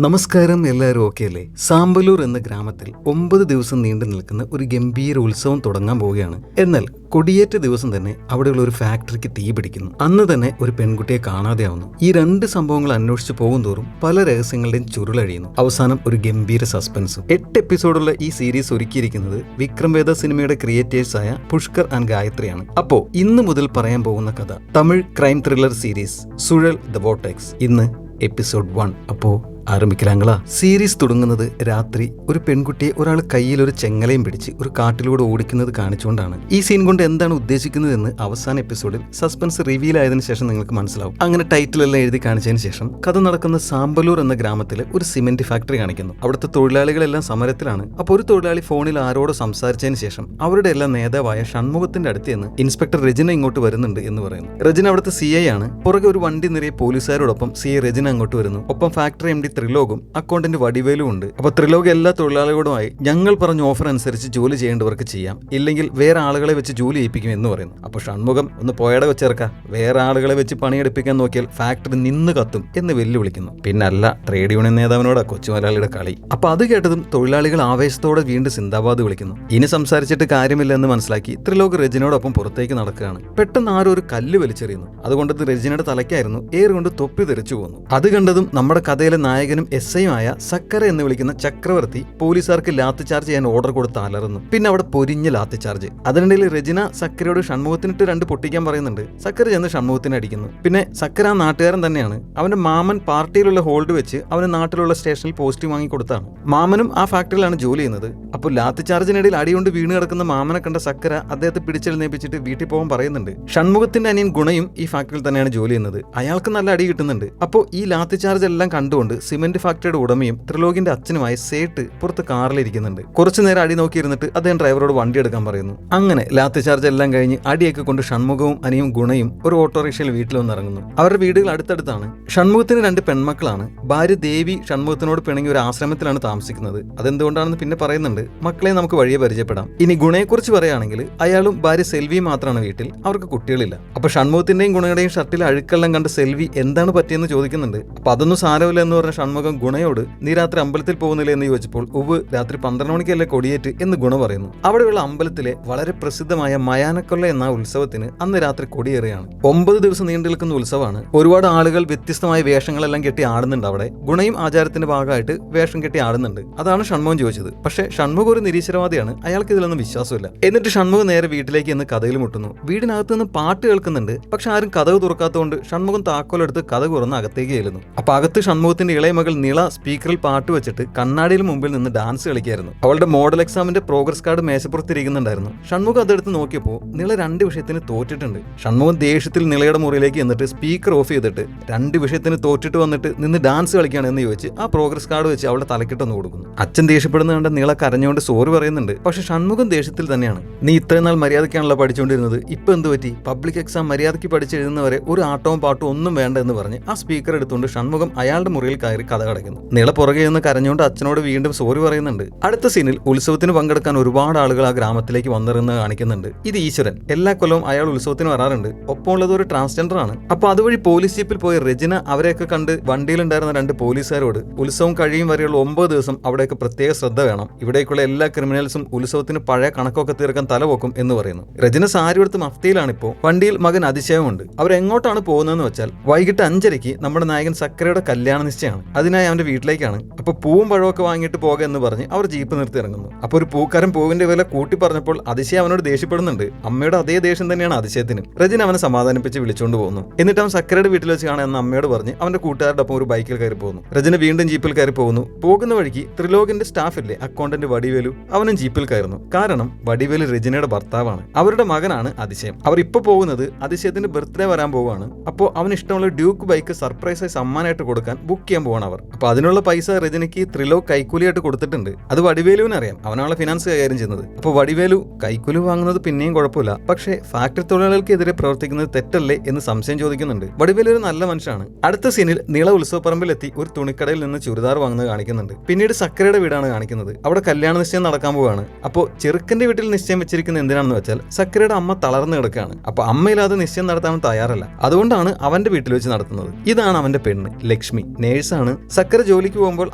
നമസ്കാരം, എല്ലാവരും ഓക്കെ അല്ലേ? സാമ്പലൂർ എന്ന ഗ്രാമത്തിൽ 9 ദിവസം നീണ്ടു നിൽക്കുന്ന ഒരു ഗംഭീര ഉത്സവം തുടങ്ങാൻ പോവുകയാണ്. എന്നാൽ കൊടിയേറ്റ ദിവസം തന്നെ അവിടെയുള്ള ഒരു ഫാക്ടറിക്ക് തീ പിടിക്കുന്നു. അന്ന് തന്നെ ഒരു പെൺകുട്ടിയെ കാണാതെയാവുന്നു. ഈ രണ്ട് സംഭവങ്ങൾ അന്വേഷിച്ച് പോകും തോറും പല രഹസ്യങ്ങളുടെയും ചുരുളഴിയുന്നു. അവസാനം ഒരു ഗംഭീര സസ്പെൻസും. 8 എപ്പിസോഡുള്ള ഈ സീരീസ് ഒരുക്കിയിരിക്കുന്നത് വിക്രം വേദ സിനിമയുടെ ക്രിയേറ്റേഴ്സായ പുഷ്കർ ആൻഡ് ഗായത്രിയാണ്. അപ്പോ ഇന്ന് മുതൽ പറയാൻ പോകുന്ന കഥ Tamil crime thriller series Suzhal the vortex. ഇന്ന് എപ്പിസോഡ് 1. അപ്പോ ആരംഭിക്കലാങ്ങളാ. സീരീസ് തുടങ്ങുന്നത് രാത്രി ഒരു പെൺകുട്ടിയെ ഒരാൾ കയ്യിൽ ഒരു ചെങ്ങലയും പിടിച്ച് ഒരു കാട്ടിലൂടെ ഓടിക്കുന്നത് കാണിച്ചുകൊണ്ടാണ്. ഈ സീൻ കൊണ്ട് എന്താണ് ഉദ്ദേശിക്കുന്നതെന്ന് അവസാന എപ്പിസോഡിൽ സസ്പെൻസ് റിവീൽ ആയതിനു ശേഷം നിങ്ങൾക്ക് മനസ്സിലാവും. അങ്ങനെ ടൈറ്റിലെല്ലാം എഴുതി കാണിച്ചതിന് ശേഷം കഥ നടക്കുന്ന സാമ്പലൂർ എന്ന ഗ്രാമത്തിലെ ഒരു സിമന്റ് ഫാക്ടറി കാണിക്കുന്നു. അവിടുത്തെ തൊഴിലാളികളെല്ലാം സമരത്തിലാണ്. അപ്പോൾ ഒരു തൊഴിലാളി ഫോണിൽ ആരോട് സംസാരിച്ചതിന് ശേഷം അവരുടെ എല്ലാം നേതാവായ ഷൺമുഖത്തിന്റെ അടുത്ത് നിന്ന് ഇൻസ്പെക്ടർ രജന ഇങ്ങോട്ട് വരുന്നുണ്ട് എന്ന് പറയുന്നു. രജന അവിടുത്തെ CI ആണ്. പുറകെ ഒരു വണ്ടി നിറയെ പോലീസുകാരോടൊപ്പം CI രജന അങ്ങോട്ട് വരുന്നു. ഒപ്പം ഫാക്ടറി MD ത്രിലോകും അക്കൗണ്ടന്റ് വടിവേലും ഉണ്ട്. അപ്പൊ ത്രിലോക് എല്ലാ തൊഴിലാളികളോടുമായി ഞങ്ങൾ പറഞ്ഞ ഓഫർ അനുസരിച്ച് ജോലി ചെയ്യേണ്ടവർക്ക് ചെയ്യാം, ഇല്ലെങ്കിൽ വേറെ ആളുകളെ വെച്ച് ജോലി ചെയ്യിപ്പിക്കും എന്ന് പറയുന്നു. അപ്പൊ ഷൺമുഖം ഒന്ന് പോയടെ വെച്ചേർക്ക, വേറെ ആളുകളെ വെച്ച് പണിയെടുപ്പിക്കാൻ നോക്കിയാൽ ഫാക്ടറി നിന്ന് കത്തും എന്ന് വെല്ലുവിളിക്കുന്നു. പിന്നല്ല, ട്രേഡ് യൂണിയൻ നേതാവിനോടാ കൊച്ചു മലയാളിയുടെ കളി. അപ്പൊ അത് കേട്ടതും തൊഴിലാളികൾ ആവേശത്തോടെ വീണ്ടും സിന്ദാബാദ് വിളിക്കുന്നു. ഇനി സംസാരിച്ചിട്ട് കാര്യമില്ല എന്ന് മനസ്സിലാക്കി ത്രിലോക് രജനയോടൊപ്പം പുറത്തേക്ക് നടക്കുകയാണ്. പെട്ടെന്ന് ആരോ ഒരു കല്ല് വലിച്ചെറിയുന്നു. അതുകൊണ്ട് രജനയുടെ തലയ്ക്കായിരുന്നു. ഏറുകൊണ്ട് തൊപ്പി തെറിച്ചു പോകുന്നു. അത് കണ്ടതും നമ്മുടെ കഥയിലെ നായകനും SI-യുമായ സക്കര എന്ന് വിളിക്കുന്ന ചക്രവർത്തി പോലീസുകാർക്ക് ലാത്തി ചാർജ് ചെയ്യാൻ ഓർഡർ കൊടുത്ത് അലറുന്നു. പിന്നെ അവിടെ പൊരിഞ്ഞ ലാത്തി ചാർജ്. അതിനിടയിൽ രജന സക്കരയോട് ഷൺമുഖത്തിനിട്ട് 2 പൊട്ടിക്കാൻ പറയുന്നുണ്ട്. സക്കര ചെന്ന് ഷൺമുഖത്തിനെ അടിക്കുന്നു. പിന്നെ സക്കര ആ നാട്ടുകാരൻ തന്നെയാണ്. അവന്റെ മാമൻ പാർട്ടിയിലുള്ള ഹോൾഡ് വെച്ച് അവന് നാട്ടിലുള്ള സ്റ്റേഷനിൽ പോസ്റ്റ് വാങ്ങി കൊടുത്താണ്. മാമനും ആ ഫാക്ടറിയിലാണ് ജോലി ചെയ്യുന്നത്. അപ്പോൾ ലാത്തി ചാർജിനിടയിൽ അടികൊണ്ട് വീണ് കിടക്കുന്ന മാമനെ കണ്ട സക്കര അദ്ദേഹത്തെ പിടിച്ചെഴുന്നേപ്പിച്ചിട്ട് വീട്ടിൽ പോകാൻ പറയുന്നുണ്ട്. ഷൺമുഖത്തിന്റെ അനിയൻ ഗുണയും ഈ ഫാക്ടറിയിൽ തന്നെയാണ് ജോലി ചെയ്യുന്നത്. അയാൾക്ക് നല്ല അടി കിട്ടുന്നുണ്ട്. അപ്പോൾ ഈ ലാത്തി ചാർജ് എല്ലാം കണ്ടുകൊണ്ട് സിമന്റ് ഫാക്ടറിയുടെ ഉടമയും ത്രിലോകിന്റെ അച്ഛനുമായ സേട്ട് പുറത്ത് കാറിലിരിക്കുന്നുണ്ട്. കുറച്ചു നേരം അടി നോക്കിയിരുന്നിട്ട് അദ്ദേഹം ഡ്രൈവറോട് വണ്ടി എടുക്കാൻ പറയുന്നു. അങ്ങനെ ലാത്തി ചാർജ് എല്ലാം കഴിഞ്ഞ് അടിയൊക്കെ കൊണ്ട് ഷൺമുഖവും അനിയും ഗുണയും ഒരു ഓട്ടോറിക്ഷയിൽ വീട്ടിൽ വന്ന് ഇറങ്ങുന്നു. അവരുടെ വീടുകൾ അടുത്തടുത്താണ്. ഷൺമുഖത്തിന് 2 പെൺമക്കളാണ്. ഭാര്യ ദേവി ഷൺമുഖത്തിനോട് പിണങ്ങി ഒരു ആശ്രമത്തിലാണ് താമസിക്കുന്നത്. അതെന്തുകൊണ്ടാണെന്ന് പിന്നെ പറയുന്നുണ്ട്. മക്കളെ നമുക്ക് വഴിയെ പരിചയപ്പെടാം. ഇനി ഗുണയെക്കുറിച്ച് പറയുകയാണെങ്കിൽ അയാളും ഭാര്യ സെൽവി മാത്രമാണ് വീട്ടിൽ. അവർക്ക് കുട്ടികളില്ല. അപ്പൊ ഷൺമുഖത്തിന്റെയും ഗുണയുടെയും ഷർട്ടിൽ അഴുക്കെല്ലാം കണ്ട് സെൽവി എന്താണ് പറ്റിയെന്ന് ചോദിക്കുന്നുണ്ട്. അപ്പൊ അതൊന്നും സാരമില്ല എന്ന് പറഞ്ഞ ഷൺമുഖം ഗുണയോട് നീ രാത്രി അമ്പലത്തിൽ പോകുന്നില്ല എന്ന് ചോദിച്ചപ്പോൾ ഉവ് രാത്രി 12 മണിക്കല്ലേ കൊടിയേറ്റ് എന്ന് ഗുണ പറയുന്നു. അവിടെയുള്ള അമ്പലത്തിലെ വളരെ പ്രസിദ്ധമായ മയാനക്കൊല്ല എന്ന ഉത്സവത്തിന് അന്ന് രാത്രി കൊടിയേറുകയാണ്. 9 ദിവസം നീണ്ടു നിൽക്കുന്ന ഉത്സവമാണ്. ഒരുപാട് ആളുകൾ വ്യത്യസ്തമായ വേഷങ്ങളെല്ലാം കെട്ടി ആടുന്നുണ്ട്. അവിടെ ഗുണയും ആചാരത്തിന്റെ ഭാഗമായിട്ട് വേഷം കെട്ടി ആടുന്നുണ്ട്. അതാണ് ഷൺമുഖം ചോദിച്ചത്. പക്ഷേ ഷൺമുഖം ഒരു നിരീശ്വരവാദിയാണ്. അയാൾക്ക് ഇതിലൊന്നും വിശ്വാസമില്ല. എന്നിട്ട് ഷൺമുഖം നേരെ വീട്ടിലേക്ക് എന്ന് കഥയിൽ മുട്ടുന്നു. വീടിനകത്ത് നിന്ന് പാട്ട് കേൾക്കുന്നുണ്ട്. പക്ഷെ ആരും കഥക് തുറക്കാത്തതുകൊണ്ട് ഷൺമുഖം താക്കോലെടുത്ത് കഥക് തുറന്ന് അകത്തേക്ക് ചെല്ലുന്നു. അപ്പൊ അകത്ത് ഷൺമുഖത്തിന്റെ ഇളയ മകൾ നിള സ്പീക്കറിൽ പാട്ട് വെച്ചിട്ട് കണ്ണാടിയിൽ മുമ്പിൽ നിന്ന് ഡാൻസ് കളിക്കായിരുന്നു. അവളുടെ മോഡൽ എക്സാമിന്റെ പ്രോഗ്രസ് കാർഡ് മേശപ്പുറത്തിരിക്കുന്നുണ്ടായിരുന്നു. ഷൺമുഖം അതെടുത്ത് നോക്കിയപ്പോൾ നിള 2 വിഷയത്തിന് തോറ്റിട്ടുണ്ട്. ഷൺമുഖം ദേഷ്യത്തിൽ നിളയുടെ മുറിയിലേക്ക് എന്നിട്ട് സ്പീക്കർ ഓഫ് ചെയ്തിട്ട് 2 വിഷയത്തിന് തോറ്റിട്ട് വന്നിട്ട് നിന്ന് ഡാൻസ് കളിക്കുകയാണ് എന്ന് ചോദിച്ച് ആ പ്രോഗ്രസ് കാർഡ് വെച്ച് അവളുടെ തലക്കിട്ടൊന്ന് കൊടുക്കുന്നു. അച്ഛൻ ദേഷ്യപ്പെടുന്ന കണ്ട നിള കരഞ്ഞുകൊണ്ട് സോറി പറയുന്നുണ്ട്. പക്ഷെ ഷൺമുഖം ദേഷ്യത്തിൽ തന്നെയാണ്. നീ ഇത്രയും നാൾ മര്യാദയ്ക്കാണല്ലോ പഠിച്ചുകൊണ്ടിരുന്നത്, ഇപ്പൊ എന്ത് പറ്റി? പബ്ലിക് എക്സാം മര്യാദയ്ക്ക് പഠിച്ചെഴുതുന്നവരെ ഒരു ആട്ടവും പാട്ടും ഒന്നും വേണ്ട എന്ന് പറഞ്ഞ് ആ സ്പീക്കർ എടുത്തുകൊണ്ട് ഷൺമുഖം അയാളുടെ മുറിയിൽ കയറി കഥ കടക്കുന്നു. നിള പുറകെ നിന്ന് കരഞ്ഞുകൊണ്ട് അച്ഛനോട് വീണ്ടും സോറി പറയുന്നുണ്ട്. അടുത്ത സീനിൽ ഉത്സവത്തിന് പങ്കെടുക്കാൻ ഒരുപാട് ആളുകൾ ആ ഗ്രാമത്തിലേക്ക് വന്നിരുന്നത് കാണിക്കുന്നുണ്ട്. ഇത് ഈശ്വരൻ. എല്ലാ കൊല്ലവും അയാൾ ഉത്സവത്തിന് വരാറുണ്ട്. ഒപ്പം ഉള്ളത് ഒരു ട്രാൻസ്ജെൻഡർ ആണ്. അപ്പൊ അതുവഴി പോലീസ് ജീപ്പിൽ പോയി രജന അവരെയൊക്കെ കണ്ട് വണ്ടിയിലുണ്ടായിരുന്ന 2 പോലീസുകാരോട് ഉത്സവം കഴിയും വരെയുള്ള 9 ദിവസം അവിടെയൊക്കെ പ്രത്യേക ശ്രദ്ധ വേണം. ഇവിടേക്കുള്ള എല്ലാ ക്രിമിനൽസും ഉത്സവത്തിന് പഴയ കണക്കൊക്കെ തീർക്കാൻ തലവെക്കും എന്ന് പറയുന്നു. രജന സാരി എടുത്ത് മഫ്തിയിലാണിപ്പോ. വണ്ടിയിൽ മകൻ അതിശയമുണ്ട്. അവരെങ്ങോട്ടാണ് പോകുന്നതെന്ന് വെച്ചാൽ വൈകിട്ട് 5:30 നമ്മുടെ നായകൻ സക്കരയുടെ കല്യാണ നിശ്ചയമാണ്. അതിനായി അവന്റെ വീട്ടിലേക്കാണ്. അപ്പൊ പൂവും പഴമൊക്കെ വാങ്ങിയിട്ട് പോക എന്ന് പറഞ്ഞ് അവർ ജീപ്പ് നിർത്തി ഇറങ്ങുന്നു. അപ്പൊ ഒരു പൂക്കാരൻ പൂവിന്റെ വില കൂട്ടി പറഞ്ഞപ്പോൾ അതിശയം അവനോട് ദേഷ്യപ്പെടുന്നുണ്ട്. അമ്മയുടെ അതേ ദേഷ്യം തന്നെയാണ് അതിശയത്തിനും. രജന അവനെ സമാധാനിപ്പിച്ച് വിളിച്ചുകൊണ്ട് പോകുന്നു. എന്നിട്ട് അവൻ സക്കരയുടെ വീട്ടിൽ വെച്ച് കാണാൻ അമ്മയോട് പറഞ്ഞ് അവന്റെ കൂട്ടുകാരുടെ ഒപ്പം ഒരു ബൈക്കിൽ കയറി പോകുന്നു. രജന വീണ്ടും ജീപ്പിൽ കയറി പോകുന്നു. പോകുന്ന വഴിക്ക് ത്രിലോകിന്റെ സ്റ്റാഫില്ലേ അക്കൗണ്ടന്റ് വടിവേലു, അവനും ജീപ്പിൽ കയറുന്നു. കാരണം വടിവേലു രജനയുടെ ഭർത്താവാണ്. അവരുടെ മകനാണ് അതിശയം. അവർ ഇപ്പൊ പോകുന്നത് അതിശയത്തിന്റെ ബർത്ത്ഡേ വരാൻ പോവാണ്. അപ്പോൾ അവന് ഇഷ്ടമുള്ള ഡ്യൂക്ക് ബൈക്ക് സർപ്രൈസായി സമ്മാനമായിട്ട് കൊടുക്കാൻ ബുക്ക് ചെയ്യാൻ പോവാണ് അവർ. അപ്പൊ അതിനുള്ള പൈസ രജനയ്ക്ക് ത്രിലോക് കൈക്കൂലിയായിട്ട് കൊടുത്തിട്ടുണ്ട്. അത് വടിവേലുവിന് അറിയാം. അവനാണ് ഫിനാൻസ് കൈകാര്യം ചെയ്യുന്നത്. അപ്പോൾ വടിവേലു കൈക്കൂലി വാങ്ങുന്നത് പിന്നെയും കുഴപ്പമില്ല, പക്ഷേ ഫാക്ടറി തൊഴിലാളികൾക്കെതിരെ പ്രവർത്തിക്കുന്നത് തെറ്റല്ലേ എന്ന് സംശയം ചോദിക്കുന്നുണ്ട്. വടിവേലു ഒരു നല്ല മനുഷ്യനാണ്. അടുത്ത സീനിൽ നീള ഉത്സവപ്പറമ്പിലെത്തി ഒരു തുണിക്കടയിൽ നിന്ന് ചുരിദാർ വാങ്ങുന്നത് കാണിക്കുന്നുണ്ട്. പിന്നീട് സക്കരയുടെ വീടാണ് കാണിക്കുന്നത്. അവിടെ കല്യാണ നിശ്ചയം നടക്കാൻ പോവുകയാണ്. അപ്പോൾ ചെറുക്കന്റെ വീട്ടിൽ നിശ്ചയം വെച്ചിരിക്കുന്നത് എന്തിനാണെന്ന് വെച്ചാൽ സക്കരയുടെ അമ്മ തളർന്നു കിടക്കുകയാണ്. അപ്പൊ അമ്മയില്ലാതെ നിശ്ചയം നടത്താൻ തയ്യാറല്ല. അതുകൊണ്ടാണ് അവന്റെ വീട്ടിൽ വെച്ച് നടത്തുന്നത്. ഇതാണ് അവന്റെ പെണ്ണ് ലക്ഷ്മി. നേഴ്സാണ്. ശേഷമാണ് സക്കര ജോലിക്ക് പോകുമ്പോൾ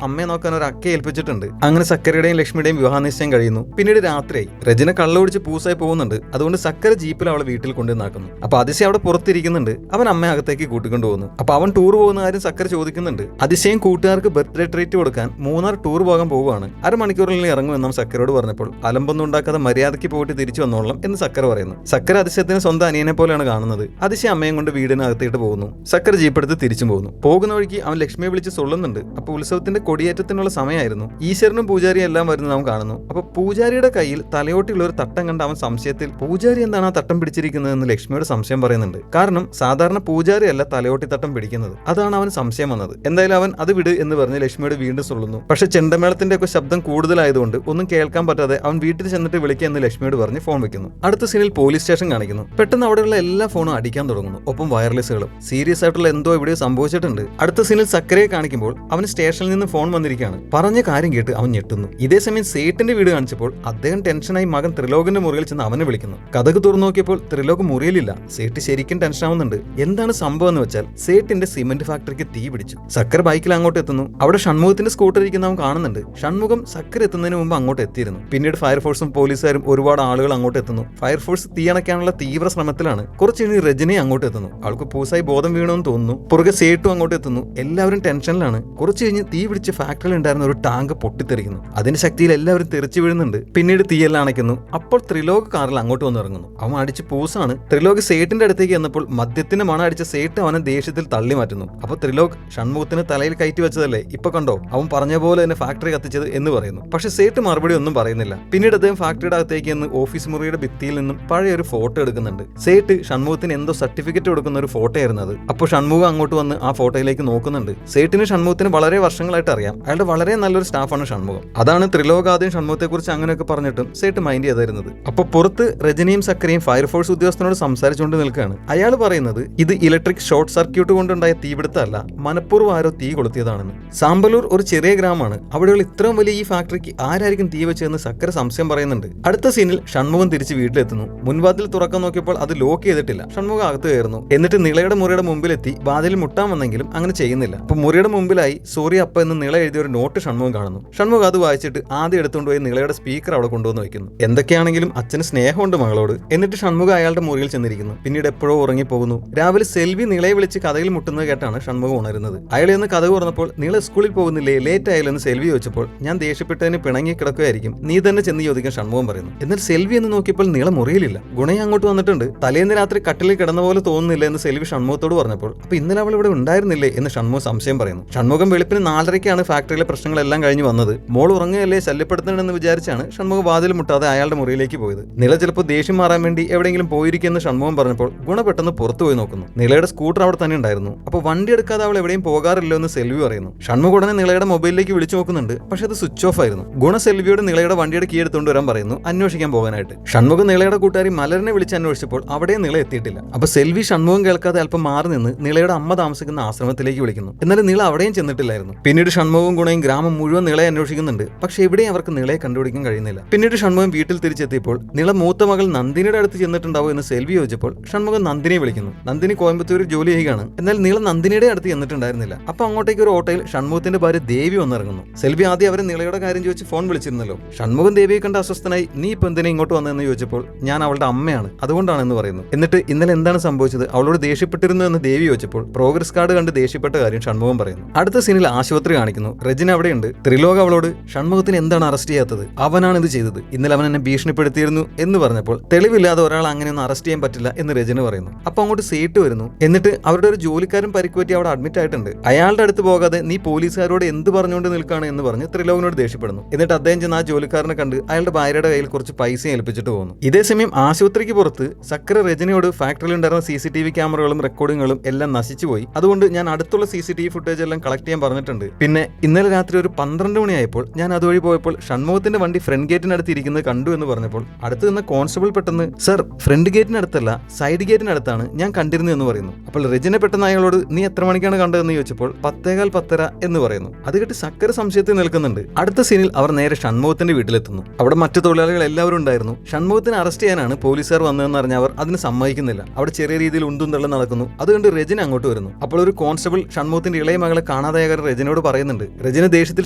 അമ്മയെ നോക്കാൻ ഒരു അക്കയെ ഏൽപ്പിച്ചിട്ടുണ്ട്. അങ്ങനെ സക്കരയുടെയും ലക്ഷ്മിയുടെയും വിവാഹ നിശ്ചയം കഴിയുന്നു. പിന്നീട് രാത്രിയായി. രജന കള്ളൊടിച്ച് പൂസായി പോകുന്നുണ്ട്. അതുകൊണ്ട് സക്കര ജീപ്പിൽ അവളെ വീട്ടിൽ കൊണ്ടുവന്നാക്കുന്നു. അപ്പൊ അതിശയം അവിടെ പുറത്തിരിക്കുന്നുണ്ട്. അവൻ അമ്മയെ അകത്തേക്ക് കൂട്ടിക്കൊണ്ടു പോകുന്നു. അപ്പൊ അവൻ ടൂർ പോകുന്ന കാര്യം സക്കര ചോദിക്കുന്നുണ്ട്. അതിശയം കൂട്ടുകാർക്ക് ബർത്ത്ഡേ ട്രീറ്റ് കൊടുക്കാൻ മൂന്നാർ ടൂർ പോകാൻ പോവുകയാണ്. അരമണിക്കൂറിൽ ഇറങ്ങുമെന്നും സക്കരോട് പറഞ്ഞപ്പോൾ അലമ്പൊന്നും ഉണ്ടാക്കാതെ മര്യാദയ്ക്ക് പോയിട്ട് തിരിച്ചു വന്നോളാം എന്ന് സക്കര പറയുന്നു. സക്കര അതിശയത്തിന് സ്വന്തം അനിയനെ പോലെയാണ് കാണുന്നത്. അതിശയം അമ്മയും കൊണ്ട് വീടിനകത്തേട്ട് പോകുന്നു. സക്കര ജീപ്പെടുത്ത് തിരിച്ചു പോകുന്നു. പോകുന്ന വഴിക്ക് അവൻ ലക്ഷ്മിയെ വിളിച്ച് സൊല്ലുന്നുണ്ട്. അപ്പൊ ഉത്സവത്തിന്റെ കൊടിയേറ്റത്തിനുള്ള സമയമായിരുന്നു. ഈശ്വരനും പൂജാരിയും എല്ലാം വരുന്നത് അവൻ കാണുന്നു. അപ്പൊ പൂജാരിയുടെ കയ്യിൽ തലയോട്ടിയുള്ള ഒരു തട്ടം കണ്ട അവൻ സംശയത്തിൽ പൂജാരി എന്താണ് ആ തട്ടം പിടിച്ചിരിക്കുന്നതെന്ന് ലക്ഷ്മിയോട് സംശയം പറയുന്നുണ്ട്. കാരണം സാധാരണ പൂജാരി അല്ല തലയോട്ടി തട്ടം പിടിക്കുന്നത്. അതാണ് അവൻ സംശയം വന്നത്. എന്തായാലും അവൻ അത് വിട് എന്ന് പറഞ്ഞ് ലക്ഷ്മിയോട് വീണ്ടും സൊല്ലുന്നു. പക്ഷെ ചെണ്ടമേളത്തിന്റെ ഒക്കെ ശബ്ദം കൂടുതലായതുകൊണ്ട് ഒന്നും കേൾക്കാൻ പറ്റാതെ അവൻ വീട്ടിൽ ചെന്നിട്ട് വിളിക്കുക എന്ന് ലക്ഷ്മിയോട് പറഞ്ഞ് ഫോൺ വെക്കുന്നു. അടുത്ത സീനിൽ പോലീസ് സ്റ്റേഷൻ കാണിക്കുന്നു. പെട്ടെന്ന് അവിടെയുള്ള എല്ലാ ഫോണും അടിക്കാൻ തുടങ്ങുന്നു. ഒപ്പം വയർലെസ്സുകളും. സീരിയസ് ആയിട്ടുള്ള എന്തോ ഇവിടെ സംഭവിച്ചിട്ടുണ്ട്. അടുത്ത സീനിൽ സക്കരയെ കാണിക്കുമ്പോൾ അവന് സ്റ്റേഷനിൽ നിന്ന് ഫോൺ വന്നിരിക്കുകയാണ്. പറഞ്ഞ കാര്യം കേട്ട് അവൻ ഞെട്ടുന്നു. ഇതേ സമയം സേട്ടിന്റെ വീട് കാണിച്ചപ്പോൾ അദ്ദേഹം ടെൻഷനായി മകൻ ത്രിലോകിന്റെ മുറിയിൽ ചെന്ന് അവനെ വിളിക്കുന്നു. കഥക് തുറന്നു നോക്കിയപ്പോൾ ത്രിലോക് മുറിയിലില്ല. സേട്ട് ശരിക്കും ടെൻഷൻ ആവുന്നുണ്ട്. എന്താണ് സംഭവം എന്ന് വെച്ചാൽ സേട്ടിന്റെ സിമന്റ് ഫാക്ടറിക്ക് തീ പിടിച്ചു. സക്കര ബൈക്കിൽ അങ്ങോട്ട് എത്തുന്നു. അവിടെ ഷൺമുഖത്തിന്റെ സ്കൂട്ടർ ഇരിക്കുന്ന അവൻ കാണുന്നുണ്ട്. ഷൺമുഖം സക്കര എത്തുന്നതിന് മുമ്പ് അങ്ങോട്ട് എത്തിയിരുന്നു. പിന്നീട് ഫയർഫോഴ്സും പോലീസുകാരും ഒരുപാട് ആളുകൾ അങ്ങോട്ട് എത്തുന്നു. ഫയർഫോഴ്സ് തീയണയ്ക്കാനുള്ള തീവ്ര ശ്രമത്തിലാണ്. കുറച്ച് കഴിഞ്ഞ് രജനി അങ്ങോട്ട് എത്തുന്നു. അവൾക്ക് പൂസായി ബോധം വീണമെന്ന് തോന്നുന്നു. പുറകെ സേട്ടും അങ്ങോട്ട് എത്തുന്നു. എല്ലാവരും ടെൻഷനിലാണ്. കുറച്ച് കഴിഞ്ഞ് തീ പിടിച്ച് ഫാക്ടറിയിൽ ഉണ്ടായിരുന്ന ഒരു ടാങ്ക് പൊട്ടിത്തെറിക്കുന്നു. അതിന്റെ ശക്തിയിൽ എല്ലാവരും തെറിച്ചു വീഴുന്നുണ്ട്. പിന്നീട് തീയെല്ലാം അണയ്ക്കുന്നു. അപ്പോൾ ത്രിലോക് കാറിൽ അങ്ങോട്ട് വന്ന് ഇറങ്ങുന്നു. അവൻ അടിച്ച് പൂസാണ്. ത്രിലോക് സേട്ടിന്റെ അടുത്തേക്ക് ചെന്നപ്പോൾ മദ്യത്തിന്റെ മണം അടിച്ച സേട്ട് അവനെ ദേഷ്യത്തിൽ തള്ളി മാറ്റുന്നു. അപ്പൊ ത്രിലോക് ഷൺമുഖത്തിന് തലയിൽ കയറ്റി വെച്ചതല്ലേ, ഇപ്പൊ കണ്ടോ അവൻ പറഞ്ഞ പോലെ തന്നെ ഫാക്ടറി കത്തിച്ചത് എന്ന് പറയുന്നു. പക്ഷെ സേട്ട് മറുപടി ഒന്നും പറയുന്നില്ല. പിന്നീട് അദ്ദേഹം ഫാക്ടറിയുടെ അകത്തേക്ക് എന്ന് ഓഫീസ് മുറിയുടെ ഭിത്തിയിൽ നിന്നും പഴയ ഒരു ഫോട്ടോ എടുക്കുന്നുണ്ട്. സേട്ട് ഷൺമുഖത്തിന് എന്തോ സർട്ടിഫിക്കറ്റ് കൊടുക്കുന്ന ഒരു ഫോട്ടോ ആയിരുന്നു അത്. അപ്പോൾ ഷൺമുഖം അങ്ങോട്ട് വന്ന് ആ ഫോട്ടോയിലേക്ക് നോക്കുന്നുണ്ട്. സേട്ടിന് ഷൺമുഖത്തിന് വളരെ വർഷങ്ങളായിട്ട് അറിയാം. അയാളുടെ വളരെ നല്ലൊരു സ്റ്റാഫാണ് ഷൺമുഖം. അതാണ് ത്രിലോക് ആദ്യം ഷൺമുഖത്തെ കുറിച്ച് അങ്ങനെയൊക്കെ പറഞ്ഞിട്ടും സേട്ട് മൈൻഡ് ചെയ്തിരുന്നത്. അപ്പോൾ പുറത്ത് രജനിയും സക്കരയും ഫയർഫോഴ്സ് ഉദ്യോഗസ്ഥനോട് സംസാരിച്ചുകൊണ്ട് നിൽക്കുകയാണ്. അയാൾ പറയുന്നത് ഇത് ഇലക്ട്രിക് ഷോർട്ട് സർക്യൂട്ട് കൊണ്ടുണ്ടായ തീപിടുത്തമല്ല, മനഃപൂർവ്വം ആരോ തീ കൊളുത്തിയതാണെന്ന്. സാമ്പലൂർ ഒരു ചെറിയ ഗ്രാമമാണ്. അവിടെയുള്ള ഇത്രയും വലിയ ഈ ഫാക്ടറിക്ക് ആരായിരിക്കും തീ വെച്ചതെന്ന് സക്കര സംശയം പറയുന്നുണ്ട്. അടുത്ത സീനിൽ ഷൺമുഖം തിരിച്ച് വീട്ടിലെത്തുന്നു. മുൻവാതിൽ തുറക്കാൻ നോക്കിയപ്പോൾ അത് ലോക്ക് ചെയ്തിട്ടില്ല. ഷൺമുഖം അകത്ത് കയറുന്നു. എന്നിട്ട് നിളയുടെ മുറിയുടെ മുമ്പിലെത്തി വാതിൽ മുട്ടാൻ വന്നെങ്കിലും അങ്ങനെ ചെയ്യുന്നില്ല. അപ്പൊ മുറിയുടെ മുമ്പിലായി സോറി അപ്പ എന്ന് നിള എഴുതിയ ഒരു നോട്ട് ഷൺമുഖം കാണുന്നു. ഷൺമുഖം അത് വായിച്ചിട്ട് ആദ്യം എടുത്തുകൊണ്ടുപോയി നിളയുടെ സ്പീക്കർ അവിടെ കൊണ്ടുവന്ന് വെക്കുന്നു. എന്തൊക്കെയാണെങ്കിലും അച്ഛന് സ്നേഹമുണ്ട് മകളോട്. എന്നിട്ട് ഷൺമുഖം അയാളുടെ മുറിയിൽ ചെന്നിരിക്കുന്നു. പിന്നീട് എപ്പോഴോ ഉറങ്ങിപ്പോകുന്നു. രാവിലെ സെൽവി നിളയെ വിളിച്ച് കഥയിൽ മുട്ടുന്നത് കേട്ടാണ് ഷൺമുഖം ഉണരുന്നത്. അയാൾ എന്ന് കഥ തുറന്നപ്പോൾ നിള സ്കൂളിൽ പോകുന്നില്ലേ, ലേറ്റ് ആയാലെന്ന് സെൽവി ചോദിച്ചപ്പോൾ ഞാൻ ദേഷ്യപ്പെട്ടതിന് പിണങ്ങി കിടക്കുകയായിരിക്കും, നീ തന്നെ ചെന്ന് ചോദിക്കാൻ ഷൺമുഖം പറയുന്നു. എന്നാൽ സെൽവി എന്ന് നോക്കിയപ്പോൾ നിള മുറിയിലില്ല. ഗുണയെ അങ്ങോട്ട് വന്നിട്ടുണ്ട്. തലേന്ന് രാത്രി കട്ടിലിൽ കിടന്ന പോലെ തോന്നുന്നില്ല എന്ന് സെൽവി ഷൺമുഖത്തോട് പറഞ്ഞപ്പോൾ അപ്പൊ ഇന്നലെ അവൾ ഇവിടെ ഉണ്ടായിരുന്നില്ലേ എന്ന് ഷൺമുഖം സംശയം പറയുന്നു. ഷൺമുഖം വെളുപ്പിന് 4:30ക്കാണ് ഫാക്ടറിയിലെ പ്രശ്നങ്ങളെല്ലാം കഴിഞ്ഞ് വന്നത്. മോൾ ഉറങ്ങുകയല്ലേ, ശല്യപ്പെടുത്തണമെന്ന് വിചാരിച്ചാണ് ഷൺമുഖം വാതിൽ മുട്ടാതെ അയാളുടെ മുറിയിലേക്ക് പോയത്. നിള ചിലപ്പോൾ ദേഷ്യം മാറാൻ വേണ്ടി എവിടെയെങ്കിലും പോയിരിക്കുമെന്ന് ഷൺമുഖം പറഞ്ഞപ്പോൾ ഗുണ പെട്ടെന്ന് പുറത്തു പോയി നോക്കുന്നു. നിളയുടെ സ്കൂട്ടർ അവിടെ തന്നെ ഉണ്ടായിരുന്നു. അപ്പോൾ വണ്ടി എടുക്കാതെ അവൾ എവിടെയും പോകാറില്ലോ എന്ന് സെൽവി പറയുന്നു. ഷൺമുഖം ഉടനെ നിളയുടെ മൊബൈലിലേക്ക് വിളിച്ചു നോക്കുന്നുണ്ട്. പക്ഷെ അത് സ്വിച്ച് ഓഫ് ആയിരുന്നു. ഗുണ സെൽവിയോട് നിളയുടെ വണ്ടിയുടെ കീ എടുത്തുകൊണ്ട് വരാൻ പറയുന്നു, അന്വേഷിക്കാൻ പോകാനായിട്ട്. ഷൺമുഖം നിളയുടെ കൂട്ടുകാരി മലറിനെ വിളിച്ച് അന്വേഷിച്ചപ്പോൾ അവിടെ നിള എത്തിയിട്ടില്ല. അപ്പൊ സെൽവി ഷൺമുഖം കേൾക്കാതെ അല്പം മാറി നിന്ന് നിളയുടെ അമ്മ താമസിക്കുന്ന ആശ്രമത്തിലേക്ക് വിളിക്കുന്നു. എന്നാലും നിള അവിടെയും ചെന്നിട്ടില്ലായിരുന്നു. പിന്നീട് ഷൺമുഖവും ഗുണയും ഗ്രാമം മുഴുവൻ നിളയെ അന്വേഷിക്കുന്നുണ്ട്. പക്ഷെ എവിടെയും അവർക്ക് നിളയെ കണ്ടുപിടിക്കാൻ കഴിയുന്നില്ല. പിന്നീട് ഷൺമുഖം വീട്ടിൽ തിരിച്ചെത്തിയപ്പോൾ നിള മൂത്ത മകൾ നന്ദിനിയുടെ അടുത്ത് ചെന്നിട്ടുണ്ടാവും എന്ന് സെൽവി ചോദിച്ചപ്പോൾ ഷൺമുഖം നന്ദിനിയെ വിളിക്കുന്നു. നന്ദിനി കോയമ്പത്തൂരിൽ ജോലി ചെയ്യുകയാണ്. എന്നാൽ നിള നന്ദിനിയുടെ അടുത്ത് ചെന്നിട്ടുണ്ടായിരുന്നില്ല. അപ്പൊ അങ്ങോട്ടേക്ക് ഒരു ഓട്ടോയിൽ ഷൺമുഖത്തിന്റെ ഭാര്യ ദേവി വന്നിറങ്ങുന്നു. സെൽവി ആദ്യം അവരെ നിളയുടെ കാര്യം ചോദിച്ച് ഫോൺ വിളിച്ചിരുന്നല്ലോ. ഷൺമുഖം ദേവിയെ കണ്ട് അസ്വസ്ഥനായി നീ ഇപ്പൊ എന്തിനാ ഇങ്ങോട്ട് വന്നതെന്ന് ചോദിച്ചപ്പോൾ ഞാൻ അവളുടെ അമ്മയാണ്, അതുകൊണ്ടാണെന്ന് പറയുന്നു. എന്നിട്ട് ഇന്നലെ എന്താണ് സംഭവിച്ചത്, അവളോട് ദേഷ്യപ്പെട്ടിരുന്നു എന്ന് ദേവി ചോദിച്ചപ്പോൾ പ്രോഗ്രസ് കാർഡ് കണ്ട് ദേഷ്യപ്പെട്ട കാര്യം ഷൺമുഖം പറയുന്നു. അടുത്ത സീനിൽ ആശുപത്രി കാണിക്കുന്നു. രജന അവിടെയുണ്ട്. ത്രിലോക് അവളോട് ഷൺമുഖത്തിന് എന്താണ് അറസ്റ്റ് ചെയ്യാത്തത്, അവനാണ് ഇത് ചെയ്തത്, ഇന്നലെ അവൻ എന്നെ ഭീഷണിപ്പെടുത്തിയിരുന്നു എന്ന് പറഞ്ഞപ്പോൾ തെളിവില്ലാതെ ഒരാൾ അങ്ങനെയൊന്നും അറസ്റ്റ് ചെയ്യാൻ പറ്റില്ല എന്ന് രജന പറയുന്നു. അപ്പൊ അങ്ങോട്ട് സേട്ട് വരുന്നു. എന്നിട്ട് അവരുടെ ഒരു ജോലിക്കാരൻ പരിക്കുപറ്റി അവിടെ അഡ്മിറ്റ് ആയിട്ടുണ്ട്. അയാളുടെ അടുത്ത് പോകാതെ നീ പോലീസുകാരോട് എന്ത് പറഞ്ഞുകൊണ്ട് നിൽക്കുകയാണ് എന്ന് പറഞ്ഞ് ത്രിലോകിനോട് ദേഷ്യപ്പെടുന്നു. എന്നിട്ട് അദ്ദേഹം ചെന്ന് ആ ജോലിക്കാരനെ കണ്ട് അയാളുടെ ഭാര്യയുടെ കയ്യിൽ കുറച്ച് പൈസ ഏൽപ്പിച്ചിട്ട് പോകുന്നു. ഇതേ സമയം ആശുപത്രിക്ക് പുറത്ത് സക്കര രജനയോട് ഫാക്ടറിയിൽ ഉണ്ടായിരുന്ന CCTV ക്യാമറകളും റെക്കോർഡിങ്ങുകളും എല്ലാം നശിച്ചുപോയി, അതുകൊണ്ട് ഞാൻ അടുത്തുള്ള CCTV ഫുട്ടേജ് എല്ലാം കളക്ട് ചെയ്യാൻ പറഞ്ഞിട്ടുണ്ട്. പിന്നെ ഇന്നലെ രാത്രി ഒരു 12 മണിയായപ്പോൾ ഞാൻ അതുവഴി പോയപ്പോൾ ഷൺമുഖത്തിന്റെ വണ്ടി ഫ്രണ്ട് ഗേറ്റിനടുത്ത് ഇരിക്കുന്നത് കണ്ടു എന്ന് പറഞ്ഞപ്പോൾ അടുത്ത് നിന്ന് കോൺസ്റ്റബിൾ പെട്ടെന്ന് സർ ഫ്രണ്ട് ഗേറ്റിനടുത്തല്ല സൈഡ് ഗേറ്റിനടുത്താണ് ഞാൻ കണ്ടിരുന്നു എന്ന് പറയുന്നു. അപ്പോൾ രജന പെട്ടെന്ന് അയാളോട് നീ എത്ര മണിക്കാണ് കണ്ടതെന്ന് ചോദിച്ചപ്പോൾ 10:15 10:30 എന്ന് പറയുന്നു. അത് കേട്ട് സക്കര സംശയത്തിൽ നിൽക്കുന്നുണ്ട്. അടുത്ത സീനിൽ അവർ നേരെ ഷൺമുഖത്തിന്റെ വീട്ടിലെത്തുന്നു. അവിടെ മറ്റു തൊഴിലാളികൾ എല്ലാവരും ഉണ്ടായിരുന്നു. ഷൺമുഖത്തിനെ അറസ്റ്റ് ചെയ്യാനാണ് പോലീസുകാർ വന്നതെന്ന് അറിഞ്ഞ അവർ അതിന് സമ്മതിക്കുന്നില്ല. അവിടെ ചെറിയ രീതിയിൽ ഉന്തും തള്ളും നടക്കുന്നു. അതുകൊണ്ട് രജന അങ്ങോട്ട് വരുന്നു. അപ്പോൾ ഒരു കോൺസ്റ്റബിൾ ഷൺമുഖത്തിന്റെ ഇളയ മകളെ കാണാതായ കാര്യം രജനിയോട് പറയുന്നുണ്ട്. രജനി ദേഷ്യത്തിൽ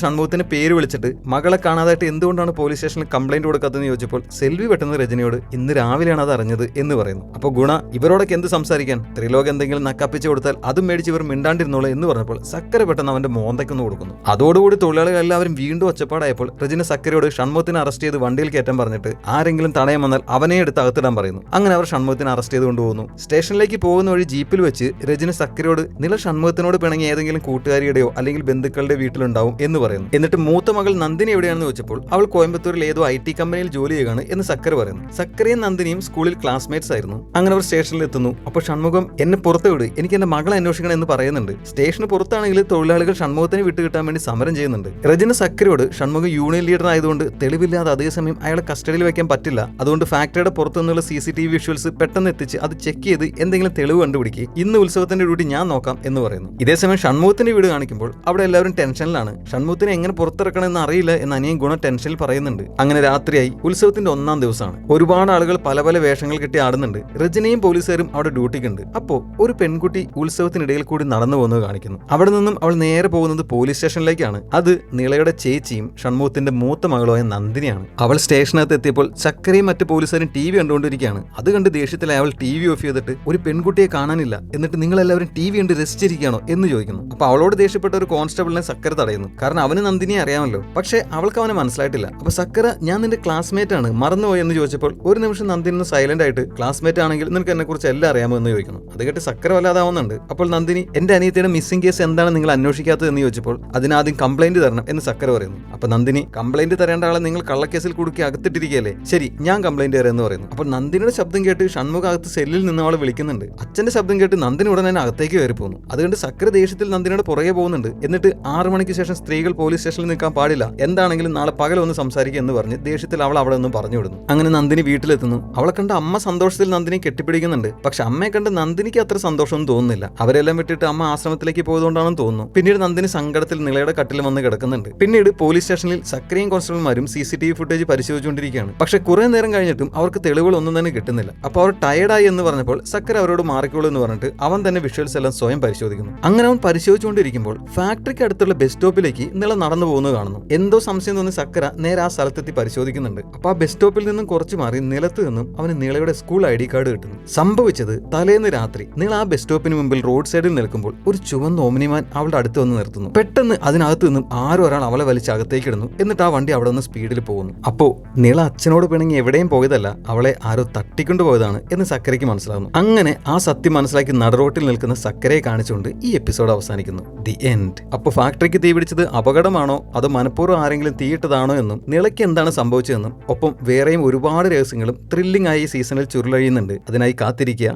ഷൺമുഖത്തിന്റെ പേര് വിളിച്ചിട്ട് മകളെ കാണാതായിട്ട് എന്തുകൊണ്ടാണ് പോലീസ് സ്റ്റേഷനിൽ കംപ്ലൈന്റ് കൊടുക്കാത്തതെന്ന് ചോദിച്ചപ്പോൾ സെൽവി പെട്ടെന്ന് രജനിയോട് ഇന്ന് രാവിലെയാണ് അത് അറിഞ്ഞത് എന്ന് പറയുന്നു. അപ്പോൾ ഗുണ ഇവരോടൊക്കെ എന്ത് സംസാരിക്കാൻ, ത്രിലോക് എന്തെങ്കിലും നക്കപ്പിച്ച് കൊടുത്താൽ അതും മേടിച്ച് ഇവർ മിണ്ടാണ്ടിരുന്നോളൂ എന്ന് പറഞ്ഞപ്പോൾ സക്കര പെട്ടെന്ന് അവന്റെ മോന്തയ്ക്കൊന്ന് കൊടുക്കുന്നു. അതോടുകൂടി തൊഴിലാളികൾ എല്ലാവരും വീണ്ടും ഒച്ചപ്പാടായപ്പോൾ രജനി സക്കരയോട് ഷൺമുഖത്തിനെ അറസ്റ്റ് ചെയ്ത് വണ്ടിയിൽ കയറ്റാൻ പറഞ്ഞിട്ട് ആരെങ്കിലും തടയാൻ വന്നാൽ അവനെ എടുത്ത് അകത്തിടാൻ പറയുന്നു. അങ്ങനെ അവർ ഷൺമുഖത്തിനെ അറസ്റ്റ് ചെയ്ത് കൊണ്ടുപോകുന്നു. സ്റ്റേഷനിലേക്ക് പോകുന്ന വഴി ജീപ്പിൽ വെച്ച് രജനി സക്കരയോട് നിങ്ങൾ ഷൺമുഖത്തിനോട് പിണങ്ങി ഏതെങ്കിലും കൂട്ടുകാരിയുടെയോ അല്ലെങ്കിൽ ബന്ധുക്കളുടെ വീട്ടിലുണ്ടാവും എന്ന് പറയുന്നു. എന്നിട്ട് മൂത്ത മകൾ നന്ദിനി എവിടെയാണെന്ന് ചോദിച്ചപ്പോൾ അവൾ കോയമ്പത്തൂരിൽ ഏതോ IT കമ്പനിയിൽ ജോലി ചെയ്യുകയാണ് എന്ന് സക്കര പറയുന്നു. സക്കരയും നന്ദിനിയും സ്കൂളിൽ ക്ലാസ്മേറ്റ്സ് ആയിരുന്നു. അങ്ങനെ അവർ സ്റ്റേഷനിൽ എത്തുന്നു. അപ്പോൾ ഷൺമുഖം എന്നെ പുറത്ത് വിട്, എനിക്ക് എന്റെ മകളെ അന്വേഷിക്കണം എന്ന് പറയുന്നുണ്ട്. സ്റ്റേഷന് പുറത്താണെങ്കിൽ തൊഴിലാളികൾ ഷൺമുഖത്തിന് വിട്ടുകിട്ടാൻ വേണ്ടി സമരം ചെയ്യുന്നുണ്ട്. രജനി സക്കരയോട് ഷൺമുഖം യൂണിയൻ ലീഡർ ആയതുകൊണ്ട് തെളിവില്ലാതെ അതേസമയം അയാളെ കസ്റ്റഡിയിൽ വെക്കാൻ പറ്റില്ല, അതുകൊണ്ട് ഫാക്ടറിയുടെ പുറത്തു നിന്നുള്ള CCTV വിഷ്വൽസ് പെട്ടെന്ന് എത്തിച്ച് അത് ചെക്ക് ചെയ്ത് എന്തെങ്കിലും തെളിവ് കണ്ടുപിടിക്കുക, ഇന്ന് ഉത്സവത്തിന്റെ ഡ്യൂട്ടി ഞാൻ നോക്കാം എന്ന് പറയുന്നു. ഇതേസമയം ഷൺമുഖത്തിന്റെ വീട് കാണിക്കുമ്പോൾ അവിടെ എല്ലാവരും ടെൻഷനിലാണ്. ഷൺമുഖത്തിനെ എങ്ങനെ പുറത്തിറക്കണമെന്ന് അറിയില്ല എന്ന് അനിയൻ ഗുണ ടെൻഷനിൽ പറയുന്നുണ്ട്. അങ്ങനെ രാത്രിയായി. ഉത്സവത്തിന്റെ 1ാം ദിവസമാണ്. ഒരുപാട് ആളുകൾ പല പല വേഷങ്ങൾ കെട്ടി ആടുന്നുണ്ട്. രജനിയും പോലീസുകാരും അവിടെ ഡ്യൂട്ടിക്കുണ്ട്. അപ്പോ ഒരു പെൺകുട്ടി ഉത്സവത്തിനിടയിൽ കൂടി നടന്നു പോകുന്നത് കാണിക്കുന്നു. അവിടെ നിന്നും അവൾ നേരെ പോകുന്നത് പോലീസ് സ്റ്റേഷനിലേക്കാണ്. അത് നിളയുടെ ചേച്ചിയും ഷൺമുഖത്തിന്റെ മൂത്ത മകളുമായ നന്ദിനിയാണ്. അവൾ സ്റ്റേഷനകത്ത് എത്തിയപ്പോൾ ചക്കരയും മറ്റു പോലീസുകാരും TV കണ്ടുകൊണ്ടിരിക്കുകയാണ്. അത് കണ്ട് ദേഷ്യത്തിലായി അവൾ TV ഓഫ് ചെയ്തിട്ട് ഒരു പെൺകുട്ടിയെ കാണാനില്ല, എന്നിട്ട് നിങ്ങൾ എല്ലാവരും TV കണ്ട് രസിച്ചിരിക്കുകയാണോ എന്ന് ചോദിക്കുന്നു. അപ്പൊ അവളോട് ദേഷ്യപ്പെട്ട ഒരു കോൺസ്റ്റബിളിനെ സക്കര തടയുന്നു. കാരണം അവന് നന്ദിനിയെ അറിയാമല്ലോ. പക്ഷേ അവൾക്ക് അവനെ മനസ്സിലായിട്ടില്ല. അപ്പൊ സക്കര ഞാൻ നിന്റെ ക്ലാസ്മേറ്റ് ആണ്, മറന്നുപോയി എന്ന് ചോദിച്ചപ്പോൾ ഒരു നിമിഷം നന്ദിനി സൈലന്റ് ആയിട്ട് ക്ലാസ്മേറ്റ് ആണെങ്കിൽ നിനക്ക് എന്നെ കുറിച്ച് എല്ലാം അറിയാമോ എന്ന് ചോദിക്കുന്നു. അത് കേട്ട് സക്കര വല്ലാതാവുന്നുണ്ട്. അപ്പോൾ നന്ദിനി എന്റെ അനിയത്തിയുടെ മിസ്സിംഗ് കേസ് എന്താണ് നിങ്ങൾ അന്വേഷിക്കാത്തത് എന്ന് ചോദിച്ചപ്പോൾ അതിനാദ്യം കംപ്ലൈന്റ് തരണം എന്ന് സക്കര പറയുന്നു. അപ്പൊ നന്ദിനി കംപ്ലൈന്റ് തരേണ്ട ആളെ നിങ്ങൾ കള്ളക്കേസിൽ കുടുക്കി അകത്തിട്ടിരിക്കുകയല്ലേ, ശരി ഞാൻ കംപ്ലൈന്റ് തരാം എന്ന് പറയുന്നു. അപ്പോൾ നന്ദിനിയുടെ ശബ്ദം കേട്ട് ഷൺമുഖ അകത്ത് സെല്ലിൽ നിന്ന് അവളെ വിളിക്കുന്നുണ്ട്. അച്ഛന്റെ ശബ്ദം കേട്ട് നന്ദിനി ഉടനെ അകത്തേക്ക് കയറി പോകുന്നു. അതുകൊണ്ട് സക്കര ദേഷ്യത്തിൽ നന്ദിനിയുടെ പുറകെ പോകുന്നുണ്ട്. എന്നിട്ട് 6 മണിക്ക് ശേഷം സ്ത്രീകൾ പോലീസ് സ്റ്റേഷനിൽ നിൽക്കാൻ പാടില്ല, എന്താണെങ്കിലും നാളെ പകലൊന്ന് സംസാരിക്കുക എന്ന് പറഞ്ഞ് ദേഷ്യത്തിൽ അവൾ അവിടെ ഒന്നും പറഞ്ഞു വിടുന്നു. അങ്ങനെ നന്ദിനി വീട്ടിലെത്തുന്നു. അവളെ കണ്ട അമ്മ സന്തോഷത്തിൽ നന്ദിനി കെട്ടിപ്പിടിക്കുന്നുണ്ട്. പക്ഷെ അമ്മയെ കണ്ട് നന്ദിനിക്ക് അത്ര സന്തോഷമൊന്നും തോന്നുന്നില്ല. അവരെല്ലാം വിട്ടിട്ട് അമ്മ ആശ്രമത്തിലേക്ക് പോയതുകൊണ്ടാണെന്ന് തോന്നുന്നു. പിന്നീട് നന്ദിനി സങ്കടത്തിൽ നിളയുടെ കട്ടിൽ വന്ന് കിടക്കുന്നുണ്ട്. പിന്നീട് പോലീസ് സ്റ്റേഷനിൽ സക്കരയും കോൺസ്റ്റബിൾമാരും CCTV ഫുട്ടേജ് പരിശോധിച്ചുകൊണ്ടിരിക്കുകയാണ്. പക്ഷെ കുറെ നേരം കഴിഞ്ഞിട്ടും അവർക്ക് തെളിവുകൾ ഒന്നും തന്നെ കിട്ടുന്നില്ല. അപ്പോൾ അവർ ടയർഡായി എന്ന് പറഞ്ഞപ്പോൾ സക്കര അവരോട് മാറിക്കോളൂ എന്ന് പറഞ്ഞിട്ട് അവൻ തന്നെ വിഷ്വൽസ് എല്ലാം സ്വയം പരിശോധിക്കുന്നു. അങ്ങനെ അവൻ പരിശോധിച്ചുകൊണ്ടിരിക്കുമ്പോൾ ഫാക്ടറിക്ക് അടുത്തുള്ള ബസ് സ്റ്റോപ്പിലേക്ക് നിള നടന്നു പോകുന്നത് കാണുന്നു. എന്തോ സംശയം തോന്നി സക്കര നേരെ ആ സ്ഥലത്തെത്തി പരിശോധിക്കുന്നുണ്ട്. അപ്പൊ ആ ബസ് സ്റ്റോപ്പിൽ നിന്നും കുറച്ച് മാറി നിലത്ത് നിന്നും അവന് നിളയുടെ സ്കൂൾ ID കാർഡ് കിട്ടുന്നു. സംഭവിച്ചത് തലേന്ന് രാത്രി നിള ആ ബസ് സ്റ്റോപ്പിന് മുമ്പിൽ റോഡ് സൈഡിൽ നിൽക്കുമ്പോൾ ഒരു ചുവന്ന ഓമിനിമാൻ അവളുടെ അടുത്ത് വന്ന് നിർത്തുന്നു. പെട്ടെന്ന് അതിനകത്ത് നിന്നും ആരോ ഒരാൾ അവളെ വലിച്ച് അകത്തേക്ക് ഇടുന്നു. എന്നിട്ട് ആ വണ്ടി അവിടെ നിന്ന് സ്പീഡിൽ പോകുന്നു. അപ്പോ നിള അച്ഛനോട് പിണങ്ങി എവിടെയും പോയതല്ല, അവളെ ആരോ തട്ടിക്കൊണ്ടുപോയതാണ് എന്ന് സക്കരയ്ക്ക് മനസ്സിലാകുന്നു. അങ്ങനെ ആ സത്യം മനസ്സിലാക്കി നടുറോട്ടിൽ നിൽക്കുന്ന സക്കരയെ കാണിച്ചുകൊണ്ട് ഈ എപ്പിസോഡ് അവസാനിക്കുന്നു. The end. അപ്പൊ ഫാക്ടറിക്ക് തീ പിടിച്ചത് അപകടമാണോ അതോ മനഃപൂർവ്വം ആരെങ്കിലും തീയിട്ടതാണോ എന്നും നിളയ്ക്ക് എന്താണ് സംഭവിച്ചതെന്നും ഒപ്പം വേറെയും ഒരുപാട് രഹസ്യങ്ങളും ത്രില്ലിംഗ് ആയി ഈ സീസണിൽ ചുരുളഴിയുന്നുണ്ട്. അതിനായി കാത്തിരിക്കുക.